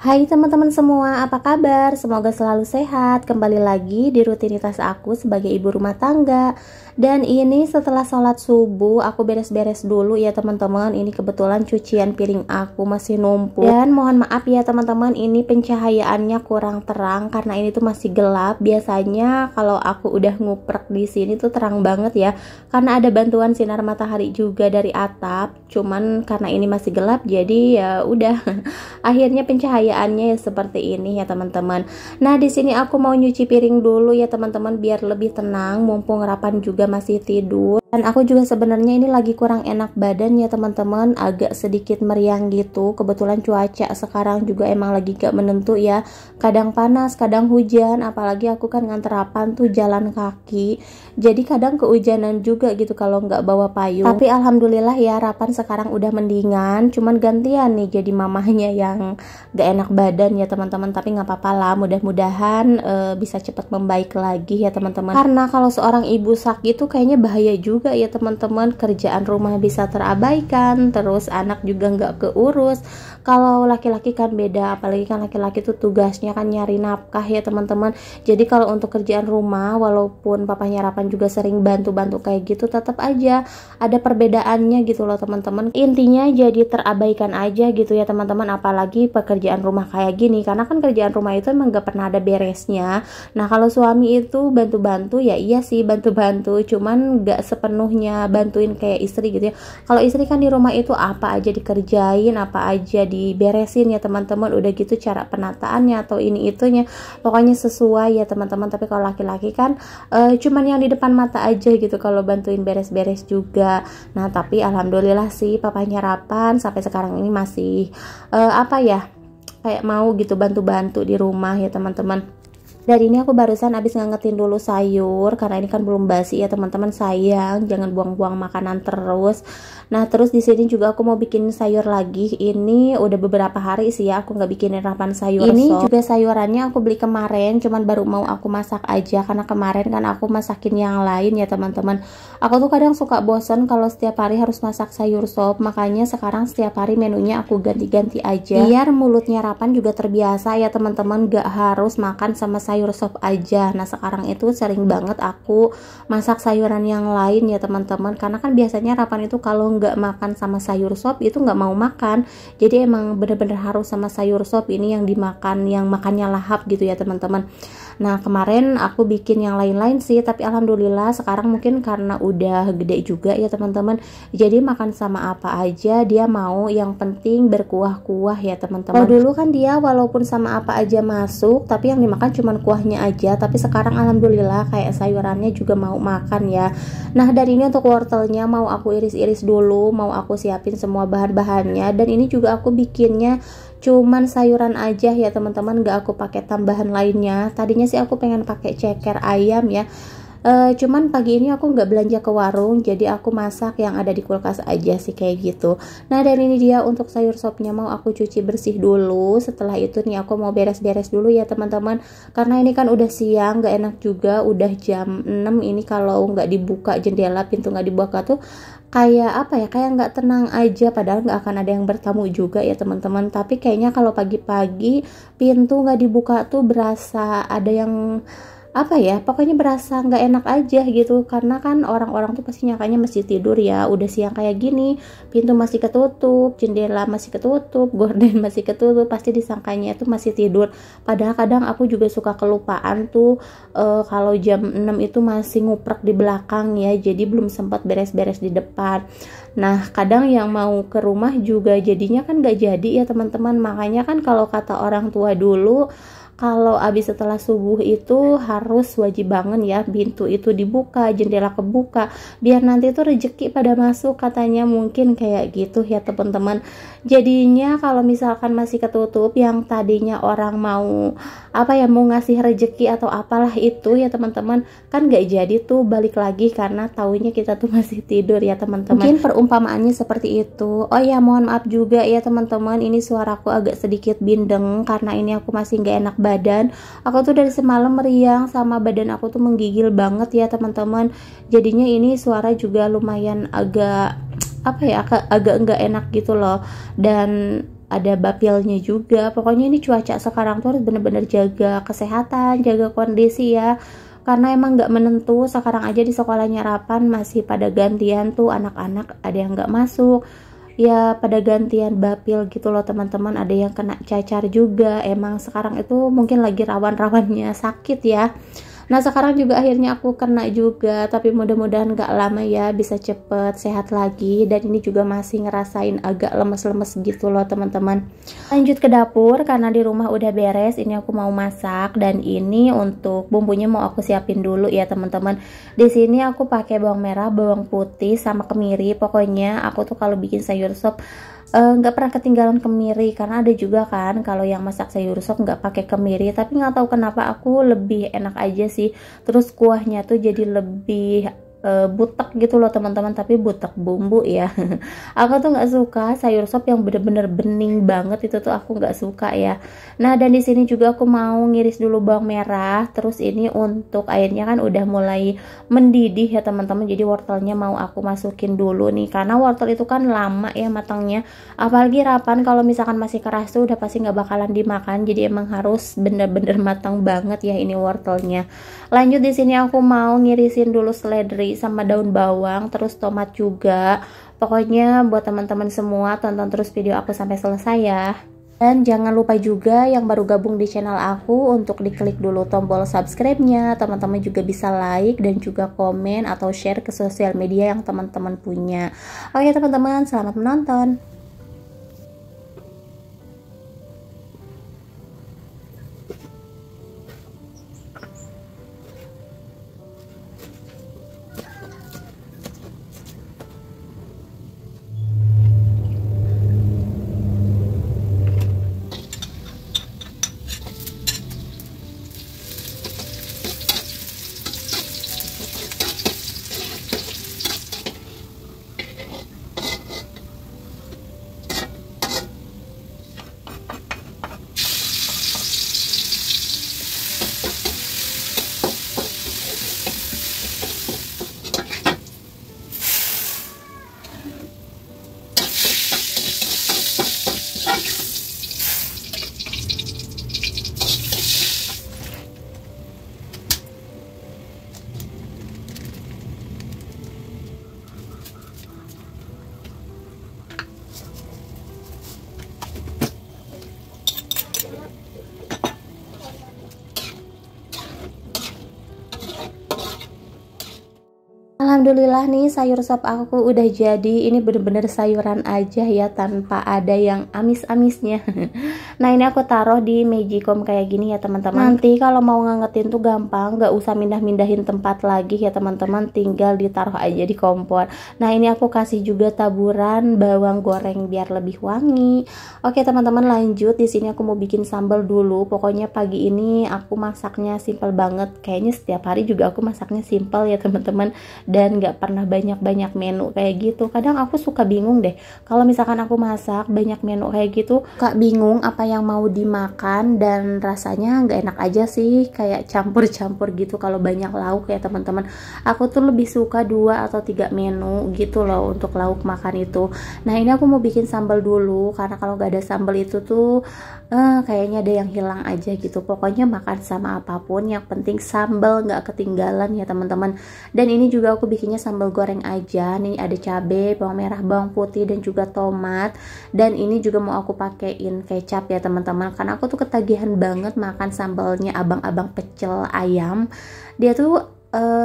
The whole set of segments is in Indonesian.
Hai teman-teman semua, apa kabar? Semoga selalu sehat. Kembali lagi di rutinitas aku sebagai ibu rumah tangga. Dan ini setelah sholat subuh, aku beres-beres dulu ya teman-teman. Ini kebetulan cucian piring aku masih numpuk. Dan mohon maaf ya teman-teman, ini pencahayaannya kurang terang karena ini tuh masih gelap. Biasanya kalau aku udah nguprek di sini tuh terang banget ya, karena ada bantuan sinar matahari juga dari atap. Cuman karena ini masih gelap, jadi ya udah. Akhirnya pencahayaannya ya seperti ini ya teman-teman. Nah, di sini aku mau nyuci piring dulu ya teman-teman biar lebih tenang mumpung Rapan juga masih tidur. Dan aku juga sebenarnya ini lagi kurang enak badan ya teman-teman, agak sedikit meriang gitu. Kebetulan cuaca sekarang juga emang lagi gak menentu ya. Kadang panas, kadang hujan, apalagi aku kan nganter Rapan tuh jalan kaki. Jadi kadang kehujanan juga gitu kalau nggak bawa payung. Tapi alhamdulillah ya Rapan sekarang udah mendingan, cuman gantian nih jadi mamahnya yang gak enak badan ya teman-teman. Tapi nggak apa-apa lah, mudah-mudahan bisa cepat membaik lagi ya teman-teman. Karena kalau seorang ibu sakit itu kayaknya bahaya juga ya teman-teman, kerjaan rumah bisa terabaikan, terus anak juga nggak keurus. Kalau laki-laki kan beda, apalagi kan laki-laki tuh tugasnya kan nyari nafkah ya teman-teman. Jadi kalau untuk kerjaan rumah, walaupun papanya Rapan juga sering bantu-bantu kayak gitu, tetap aja ada perbedaannya gitu loh teman-teman. Intinya jadi terabaikan aja gitu ya teman-teman, apalagi pekerjaan rumah kayak gini, karena kan kerjaan rumah itu emang gak pernah ada beresnya. Nah, kalau suami itu bantu-bantu ya iya sih bantu-bantu, cuman gak sepenuhnya bantuin kayak istri gitu ya. Kalau istri kan di rumah itu apa aja dikerjain, apa aja diberesin ya teman-teman, udah gitu cara penataannya atau ini itunya pokoknya sesuai ya teman-teman. Tapi kalau laki-laki kan cuman yang di depan mata aja gitu kalau bantuin beres-beres juga. Nah, tapi alhamdulillah sih papanya Rapan sampai sekarang ini masih apa ya, kayak mau gitu bantu-bantu di rumah ya teman-teman. Dari ini aku barusan habis ngangetin dulu sayur karena ini kan belum basi ya teman-teman, sayang jangan buang-buang makanan terus. Nah, terus di sini juga aku mau bikin sayur lagi. Ini udah beberapa hari sih ya aku nggak bikinin Rapan sayur ini sop. Juga sayurannya aku beli kemarin, cuman baru mau aku masak aja karena kemarin kan aku masakin yang lain ya teman-teman. Aku tuh kadang suka bosen kalau setiap hari harus masak sayur sop, makanya sekarang setiap hari menunya aku ganti-ganti aja biar mulutnya Rapan juga terbiasa ya teman-teman, gak harus makan sama sayur sop aja. Nah, sekarang itu sering banget aku masak sayuran yang lain ya teman-teman, karena kan biasanya Rapan itu kalau nggak makan sama sayur sop itu nggak mau makan. Jadi emang bener-bener harus sama sayur sop ini yang dimakan, yang makannya lahap gitu ya teman-teman. Nah, kemarin aku bikin yang lain-lain sih, tapi alhamdulillah sekarang mungkin karena udah gede juga ya teman-teman, jadi makan sama apa aja dia mau, yang penting berkuah-kuah ya teman-teman. Dulu kan dia walaupun sama apa aja masuk, tapi yang dimakan cuman kuahnya aja. Tapi sekarang alhamdulillah kayak sayurannya juga mau makan ya. Nah, dari ini untuk wortelnya mau aku iris-iris dulu, mau aku siapin semua bahan-bahannya. Dan ini juga aku bikinnya cuman sayuran aja ya teman-teman, gak aku pakai tambahan lainnya. Tadinya sih aku pengen pakai ceker ayam ya, cuman pagi ini aku nggak belanja ke warung, jadi aku masak yang ada di kulkas aja sih kayak gitu. Nah, dan ini dia untuk sayur sopnya mau aku cuci bersih dulu. Setelah itu nih aku mau beres-beres dulu ya teman-teman, karena ini kan udah siang, nggak enak juga udah jam 6 ini kalau nggak dibuka jendela, pintu nggak dibuka tuh kayak apa ya, kayak nggak tenang aja, padahal nggak akan ada yang bertamu juga ya teman-teman. Tapi kayaknya kalau pagi-pagi pintu nggak dibuka tuh berasa ada yang apa ya, pokoknya berasa nggak enak aja gitu, karena kan orang-orang tuh pasti nyangkanya masih tidur ya, udah siang kayak gini, pintu masih ketutup, jendela masih ketutup, gorden masih ketutup, pasti disangkanya itu masih tidur. Padahal kadang aku juga suka kelupaan tuh kalau jam 6 itu masih nguprek di belakang ya, jadi belum sempat beres-beres di depan. Nah, kadang yang mau ke rumah juga jadinya kan gak jadi ya teman-teman. Makanya kan kalau kata orang tua dulu, kalau abis setelah subuh itu harus wajib banget ya pintu itu dibuka, jendela kebuka, biar nanti tuh rezeki pada masuk katanya, mungkin kayak gitu ya teman-teman. Jadinya kalau misalkan masih ketutup, yang tadinya orang mau apa ya, mau ngasih rezeki atau apalah itu ya teman-teman, kan gak jadi tuh balik lagi karena taunya kita tuh masih tidur ya teman-teman. Mungkin perumpamaannya seperti itu. Oh ya, mohon maaf juga ya teman-teman, ini suaraku agak sedikit bindeng karena ini aku masih gak enak badan. Aku tuh dari semalam meriang sama badan aku tuh menggigil banget ya teman-teman. Jadinya ini suara juga lumayan agak apa ya, agak nggak enak gitu loh. Dan ada bapilnya juga. Pokoknya ini cuaca sekarang tuh harus bener-bener jaga kesehatan, jaga kondisi ya, karena emang nggak menentu. Sekarang aja di sekolahnya Rapan masih pada gantian tuh anak-anak, ada yang nggak masuk ya, pada gantian bapil gitu loh teman-teman. Ada yang kena cacar juga, emang sekarang itu mungkin lagi rawan-rawannya sakit ya. Nah sekarang juga akhirnya aku kena juga, tapi mudah-mudahan gak lama ya, bisa cepet sehat lagi. Dan ini juga masih ngerasain agak lemes-lemes gitu loh teman-teman. Lanjut ke dapur karena di rumah udah beres. Ini aku mau masak dan ini untuk bumbunya mau aku siapin dulu ya teman-teman. Di sini aku pakai bawang merah, bawang putih sama kemiri. Pokoknya aku tuh kalau bikin sayur sop nggak pernah ketinggalan kemiri, karena ada juga kan kalau yang masak sayur sop nggak pakai kemiri, tapi nggak tahu kenapa aku lebih enak aja sih. Terus kuahnya tuh jadi lebih butek gitu loh teman-teman, tapi butek bumbu ya. Aku tuh nggak suka sayur sop yang bener-bener bening banget, itu tuh aku nggak suka ya. Nah dan di sini juga aku mau ngiris dulu bawang merah. Terus ini untuk airnya kan udah mulai mendidih ya teman-teman, jadi wortelnya mau aku masukin dulu nih, karena wortel itu kan lama ya matangnya, apalagi Rapan kalau misalkan masih keras tuh udah pasti nggak bakalan dimakan. Jadi emang harus bener-bener matang banget ya ini wortelnya. Lanjut di sini aku mau ngirisin dulu seledri sama daun bawang, terus tomat juga. Pokoknya buat teman-teman semua tonton terus video aku sampai selesai ya. Dan jangan lupa juga yang baru gabung di channel aku untuk diklik dulu tombol subscribe-nya. Teman-teman juga bisa like dan juga komen atau share ke sosial media yang teman-teman punya. Oke teman-teman, selamat menonton. Alhamdulillah nih sayur sop aku udah jadi. Ini bener-bener sayuran aja ya, tanpa ada yang amis-amisnya. Nah ini aku taruh di magicom kayak gini ya teman-teman. Nanti kalau mau ngangetin tuh gampang, nggak usah mindah-mindahin tempat lagi ya teman-teman, tinggal ditaruh aja di kompor. Nah ini aku kasih juga taburan bawang goreng biar lebih wangi. Oke teman-teman, lanjut di sini aku mau bikin sambal dulu. Pokoknya pagi ini aku masaknya simple banget. Kayaknya setiap hari juga aku masaknya simple ya teman-teman, dan nggak pernah banyak-banyak menu kayak gitu. Kadang aku suka bingung deh kalau misalkan aku masak banyak menu kayak gitu, kak bingung apa yang mau dimakan, dan rasanya nggak enak aja sih, kayak campur-campur gitu kalau banyak lauk ya teman-teman. Aku tuh lebih suka 2 atau 3 menu gitu loh untuk lauk makan itu. Nah ini aku mau bikin sambal dulu, karena kalau nggak ada sambal itu tuh kayaknya ada yang hilang aja gitu. Pokoknya makan sama apapun yang penting sambal nggak ketinggalan ya teman-teman. Dan ini juga aku bikinnya sambal goreng aja. Nih ada cabai, bawang merah, bawang putih, dan juga tomat. Dan ini juga mau aku pakein kecap ya teman-teman, karena aku tuh ketagihan banget makan sambalnya abang-abang pecel ayam. Dia tuh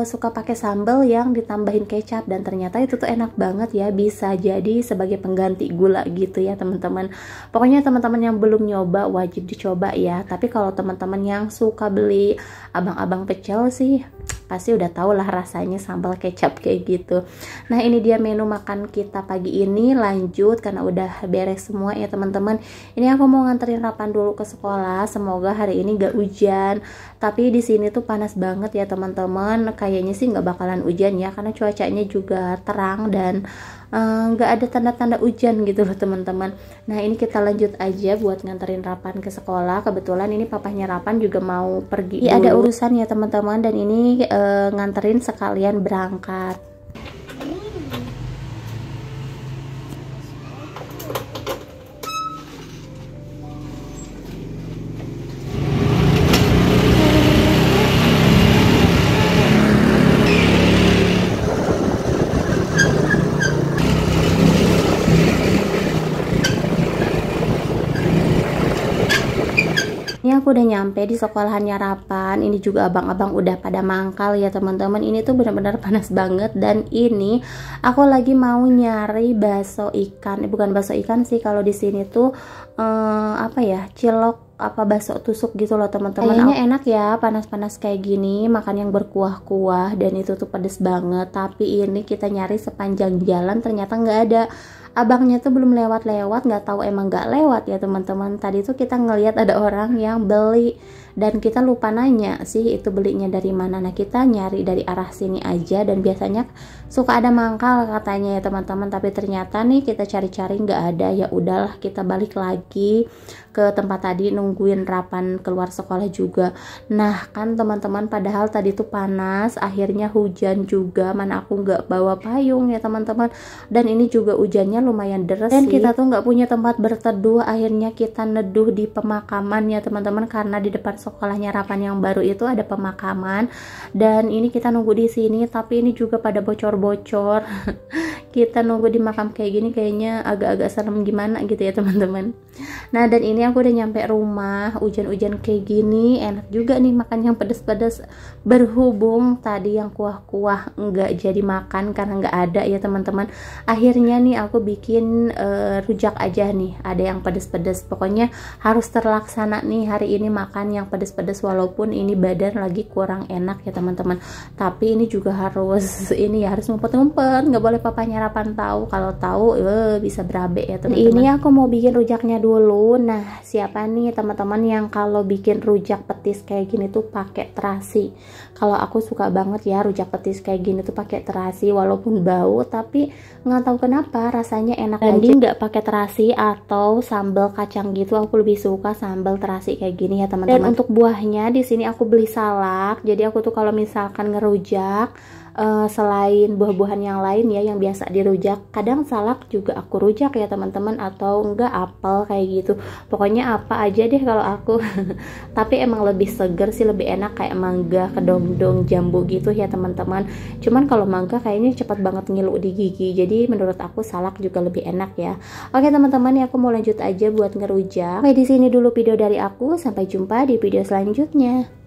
suka pakai sambal yang ditambahin kecap, dan ternyata itu tuh enak banget ya, bisa jadi sebagai pengganti gula gitu ya teman-teman. Pokoknya teman-teman yang belum nyoba wajib dicoba ya. Tapi kalau teman-teman yang suka beli abang-abang pecel sih pasti udah tau lah rasanya sambal kecap kayak gitu. Nah ini dia menu makan kita pagi ini. Lanjut karena udah beres semua ya teman-teman. Ini aku mau nganterin Rapan dulu ke sekolah. Semoga hari ini gak hujan. Tapi di sini tuh panas banget ya teman-teman. Kayaknya sih nggak bakalan hujan ya, karena cuacanya juga terang dan nggak ada tanda-tanda hujan gitu loh teman-teman. Nah ini kita lanjut aja buat nganterin Rapan ke sekolah. Kebetulan ini papahnya Rapan juga mau pergi dulu. Ada urusan ya teman-teman, dan ini nganterin sekalian berangkat. Ini aku udah nyampe di sekolahan Nyarapan. Ini juga abang-abang udah pada mangkal ya teman-teman. Ini tuh benar-benar panas banget. Dan ini aku lagi mau nyari bakso ikan. Bukan bakso ikan sih, kalau di sini tuh apa ya, cilok apa bakso tusuk gitu loh teman-teman. Kayaknya enak ya panas-panas kayak gini, makan yang berkuah-kuah, dan itu tuh pedes banget. Tapi ini kita nyari sepanjang jalan ternyata nggak ada. Abangnya tuh belum lewat-lewat, nggak tahu emang nggak lewat ya teman-teman. Tadi tuh kita ngelihat ada orang yang beli dan kita lupa nanya sih itu belinya dari mana. Nah, kita nyari dari arah sini aja, dan biasanya suka ada mangkal katanya ya teman-teman, tapi ternyata nih kita cari-cari nggak ada. Ya udahlah, kita balik lagi ke tempat tadi nungguin Rapan keluar sekolah juga. Nah kan teman-teman, padahal tadi tuh panas, akhirnya hujan juga, mana aku nggak bawa payung ya teman-teman. Dan ini juga hujannya lumayan deras dan kita tuh nggak punya tempat berteduh. Akhirnya kita neduh di pemakaman ya teman-teman, karena di depan sekolahnya Rapan yang baru itu ada pemakaman. Dan ini kita nunggu di sini, tapi ini juga pada bocor-bocor. Kita nunggu di makam kayak gini kayaknya agak-agak serem gimana gitu ya teman-teman. Nah, dan ini aku udah nyampe rumah, hujan-hujan kayak gini, enak juga nih makan yang pedas-pedas. Berhubung tadi yang kuah-kuah nggak jadi makan karena nggak ada ya teman-teman. Akhirnya nih aku bikin rujak aja nih, ada yang pedas-pedas. Pokoknya harus terlaksana nih hari ini makan yang pedas-pedas, walaupun ini badan lagi kurang enak ya teman-teman. Tapi ini juga harus ini ya, harus ngumpet-ngumpet, nggak boleh papanya Rapan tahu. Kalau tahu bisa berabe ya teman-teman. Ini aku mau bikin rujaknya dulu. Nah, siapa nih teman-teman yang kalau bikin rujak petis kayak gini tuh pakai terasi? Kalau aku suka banget ya rujak petis kayak gini tuh pakai terasi, walaupun bau tapi nggak tahu kenapa rasanya enak aja. Nggak pakai terasi atau sambal kacang gitu, aku lebih suka sambal terasi kayak gini ya teman-teman. Dan untuk buahnya di sini aku beli salak. Jadi aku tuh kalau misalkan ngerujak selain buah-buahan yang lain ya yang biasa dirujak, kadang salak juga aku rujak ya teman-teman, atau enggak apel kayak gitu. Pokoknya apa aja deh kalau aku. Tapi emang lebih seger sih, lebih enak kayak mangga, kedondong, jambu gitu ya teman-teman. Cuman kalau mangga kayaknya cepat banget ngilu di gigi, jadi menurut aku salak juga lebih enak ya. Oke teman-teman, ya aku mau lanjut aja buat ngerujak. Sampai di sini dulu video dari aku, sampai jumpa di video selanjutnya.